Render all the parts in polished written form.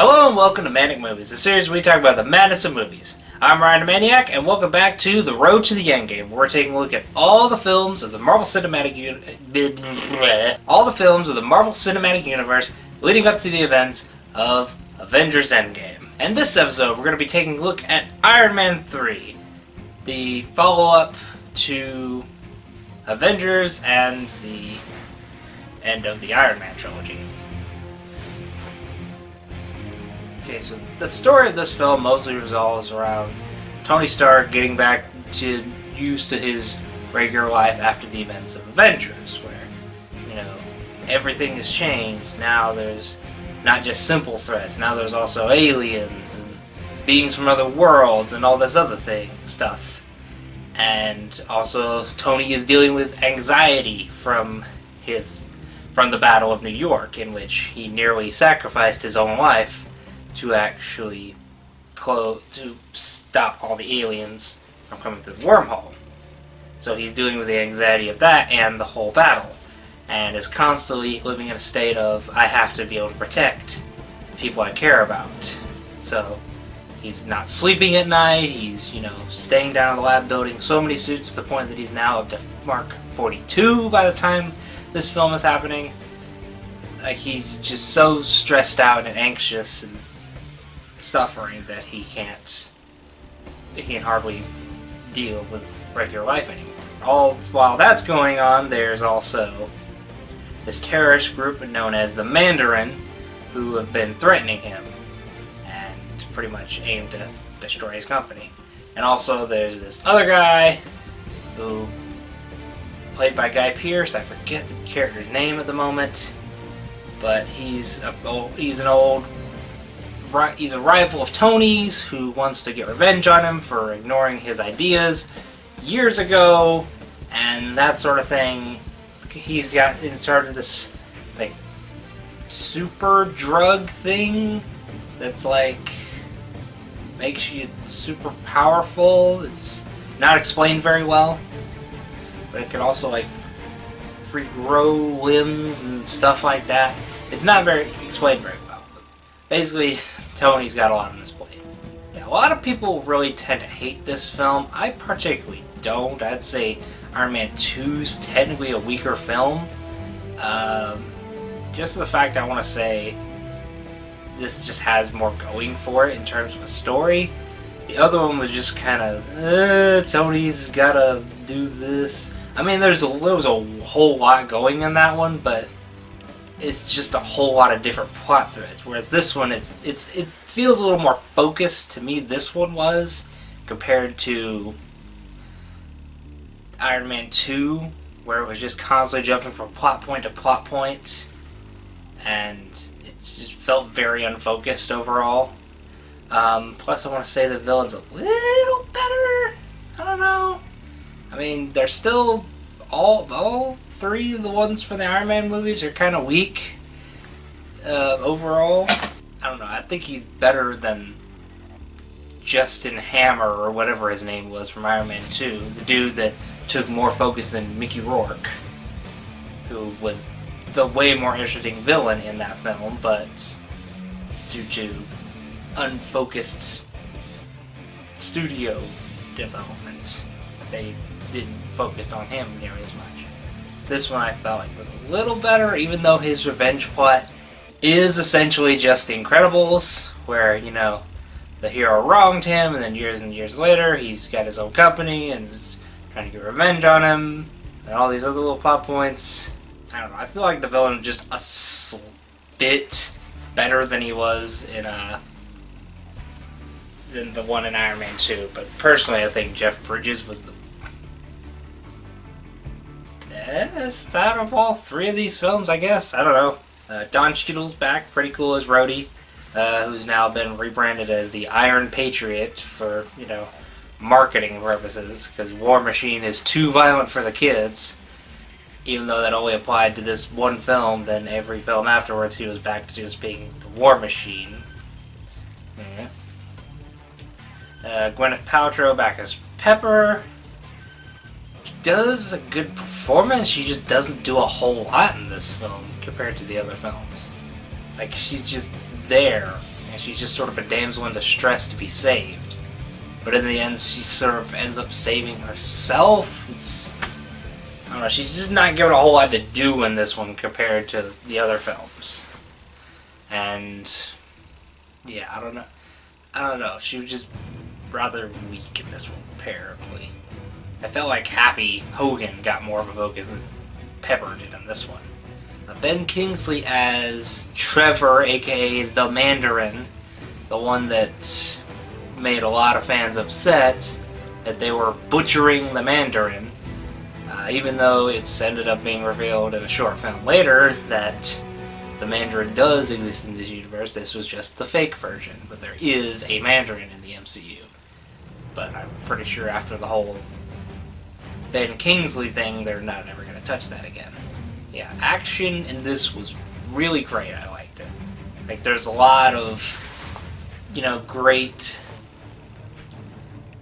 Hello and welcome to Manic Movies, a series where we talk about the madness of movies. I'm Ryanimaniac, and welcome back to The Road to the Endgame, where we're taking a look at all the films of the Marvel Cinematic Universe leading up to the events of Avengers Endgame. And this episode, we're going to be taking a look at Iron Man 3, the follow-up to Avengers and the end of the Iron Man trilogy. Okay, so the story of this film mostly revolves around Tony Stark getting back to used to his regular life after the events of Avengers, where, everything has changed. Now there's not just simple threats, now there's also aliens and beings from other worlds and all this other stuff. And also Tony is dealing with anxiety from the Battle of New York, in which he nearly sacrificed his own life to actually to stop all the aliens from coming through the wormhole. So he's dealing with the anxiety of that and the whole battle, and is constantly living in a state of, I have to be able to protect people I care about. So he's not sleeping at night, he's, staying down in the lab building so many suits to the point that he's now up to Mark 42 by the time this film is happening. Like, he's just so stressed out and anxious and suffering that he can't hardly deal with regular life anymore. All while that's going on, there's also this terrorist group known as the Mandarin who have been threatening him and pretty much aim to destroy his company. And also there's this other guy who, played by Guy Pearce, I forget the character's name at the moment, but he's a rival of Tony's who wants to get revenge on him for ignoring his ideas years ago, and that sort of thing. He's got in charge of this super drug thing that's makes you super powerful. It's not explained very well, but it can also regrow limbs and stuff like that. It's not very explained very well. But basically, Tony's got a lot on his plate. Yeah, a lot of people really tend to hate this film. I particularly don't. I'd say Iron Man 2's technically a weaker film. Just the fact I want to say this just has more going for it in terms of a story. The other one was just kind of, Tony's gotta do this. I mean, there was a whole lot going in that one, but it's just a whole lot of different plot threads. Whereas this one, it feels a little more focused to me. This one was compared to Iron Man 2, where it was just constantly jumping from plot point to plot point, and it just felt very unfocused overall. Plus, I want to say the villain's a little better. I don't know. I mean, they're still all three of the ones for the Iron Man movies are kind of weak overall. I don't know. I think he's better than Justin Hammer or whatever his name was from Iron Man 2, the dude that took more focus than Mickey Rourke, who was the way more interesting villain in that film, but due to unfocused studio development, they didn't focus on him nearly as much. This one I felt like was a little better, even though his revenge plot is essentially just The Incredibles, where, the hero wronged him, and then years and years later, he's got his own company, and is trying to get revenge on him, and all these other little plot points. I don't know, I feel like the villain was just a bit better than he was than the one in Iron Man 2, but personally I think Jeff Bridges was the best out of all three of these films, I guess. I don't know. Don Cheadle's back, pretty cool as Rhodey, who's now been rebranded as the Iron Patriot for, marketing purposes, because War Machine is too violent for the kids. Even though that only applied to this one film, then every film afterwards he was back to just being the War Machine. Yeah. Gwyneth Paltrow back as Pepper. Does a good performance, she just doesn't do a whole lot in this film compared to the other films. She's just there and she's just sort of a damsel in distress to be saved. But in the end, she sort of ends up saving herself. I don't know, she's just not given a whole lot to do in this one compared to the other films. And yeah, I don't know. She was just rather weak in this one, comparatively. I felt like Happy Hogan got more of a focus than Pepper did in this one. Ben Kingsley as Trevor, aka the Mandarin, the one that made a lot of fans upset that they were butchering the Mandarin, even though it's ended up being revealed in a short film later that the Mandarin does exist in this universe. This was just the fake version, but there is a Mandarin in the MCU. But I'm pretty sure after the whole Ben Kingsley thing, they're not ever going to touch that again. Yeah, action in this was really great. I liked it. Like, there's a lot of, great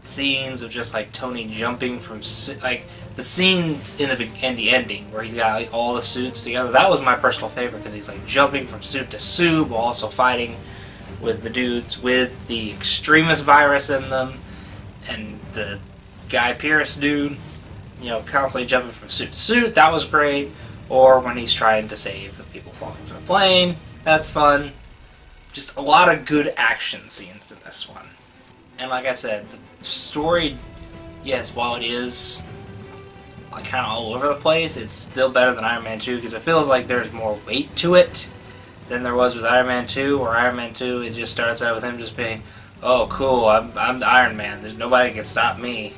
scenes of just like Tony jumping from like the scenes in the ending where he's got like, all the suits together. That was my personal favorite because he's like jumping from suit to suit while also fighting with the dudes with the extremist virus in them, and the Guy Pearce dude, constantly jumping from suit to suit. That was great. Or when he's trying to save the people falling from the plane. That's fun. Just a lot of good action scenes in this one. And like I said, the story, yes, while it is kind of all over the place, it's still better than Iron Man 2 because it feels like there's more weight to it than there was with Iron Man 2. Or Iron Man 2, it just starts out with him just being, oh, cool, I'm Iron Man. There's nobody can stop me.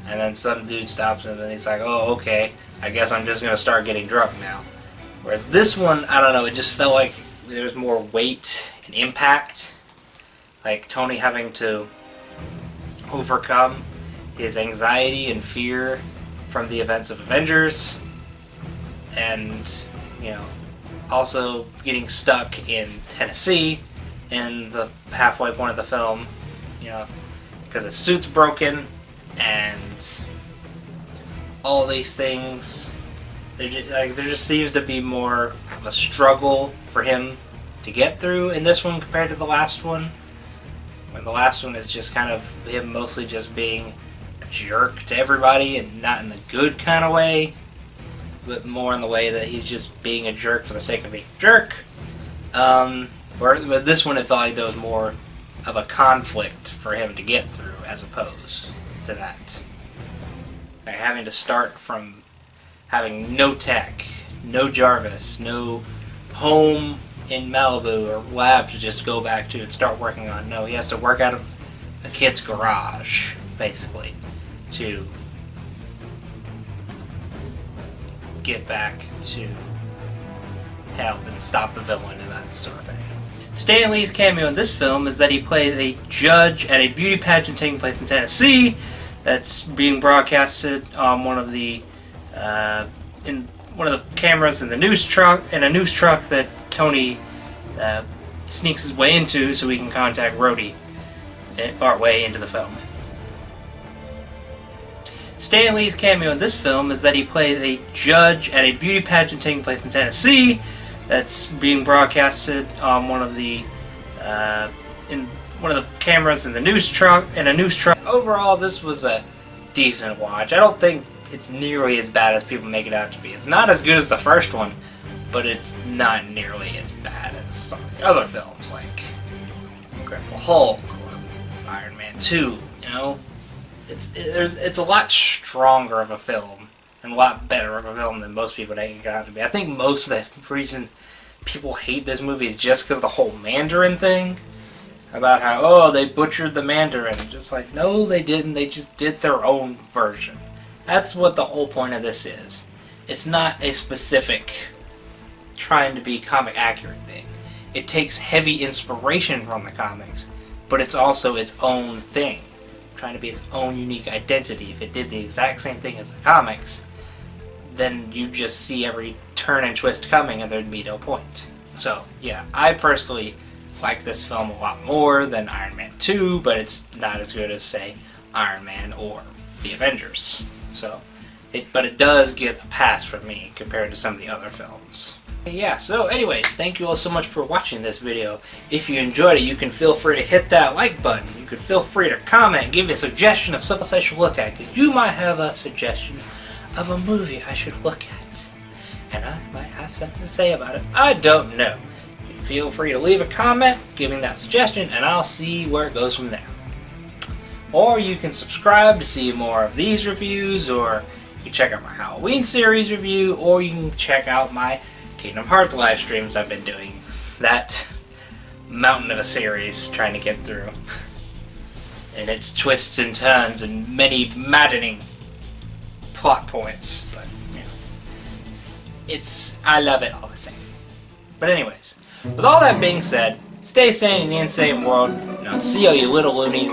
And then some dude stops him and he's like, oh, okay, I guess I'm just going to start getting drunk now. Whereas this one, I don't know, it just felt like there's more weight and impact. Like Tony having to overcome his anxiety and fear from the events of Avengers. And, also getting stuck in Tennessee in the halfway point of the film, because his suit's broken. And all these things, there just seems to be more of a struggle for him to get through in this one compared to the last one. When the last one is just kind of him mostly just being a jerk to everybody, and not in the good kind of way, but more in the way that he's just being a jerk for the sake of being a jerk. But this one, it felt like there was more of a conflict for him to get through as opposed to that. Like having to start from having no tech, no Jarvis, no home in Malibu or lab to just go back to and start working on. No, he has to work out of a kid's garage, basically, to get back to help and stop the villain and that sort of thing. Stan Lee's cameo in this film is that he plays a judge at a beauty pageant taking place in Tennessee that's being broadcasted on one of the cameras in the news truck, that Tony sneaks his way into so he can contact Rhodey partway into the film. Stan Lee's cameo in this film is that he plays a judge at a beauty pageant taking place in Tennessee that's being broadcasted on one of the cameras in the news truck. Overall, this was a decent watch. I don't think it's nearly as bad as people make it out to be. It's not as good as the first one, but it's not nearly as bad as some of the other films like Incredible Hulk or Iron Man 2. It's a lot stronger of a film and a lot better of a film than most people make it out to be. I think most of the reason people hate this movie is just because of the whole Mandarin thing. About how, they butchered the Mandarin. Just like, no, they didn't. They just did their own version. That's what the whole point of this is. It's not a specific trying to be comic accurate thing. It takes heavy inspiration from the comics, but it's also its own thing. Trying to be its own unique identity. If it did the exact same thing as the comics, then you just see every turn and twist coming and there'd be no point. So, yeah, I personally like this film a lot more than Iron Man 2, but it's not as good as, say, Iron Man or The Avengers. So, but it does get a pass from me compared to some of the other films. Yeah, so anyways, thank you all so much for watching this video. If you enjoyed it, you can feel free to hit that like button. You can feel free to comment, give me a suggestion of something I should look at, because you might have a suggestion of a movie I should look at. And I might have something to say about it. I don't know. Feel free to leave a comment, giving that suggestion, and I'll see where it goes from there. Or you can subscribe to see more of these reviews, or you can check out my Halloween series review, or you can check out my Kingdom Hearts live streams I've been doing. That mountain of a series trying to get through. And its twists and turns and many maddening plot points. But, you know, I love it all the same. But anyways, with all that being said, stay sane in the insane world, and I'll see all you little loonies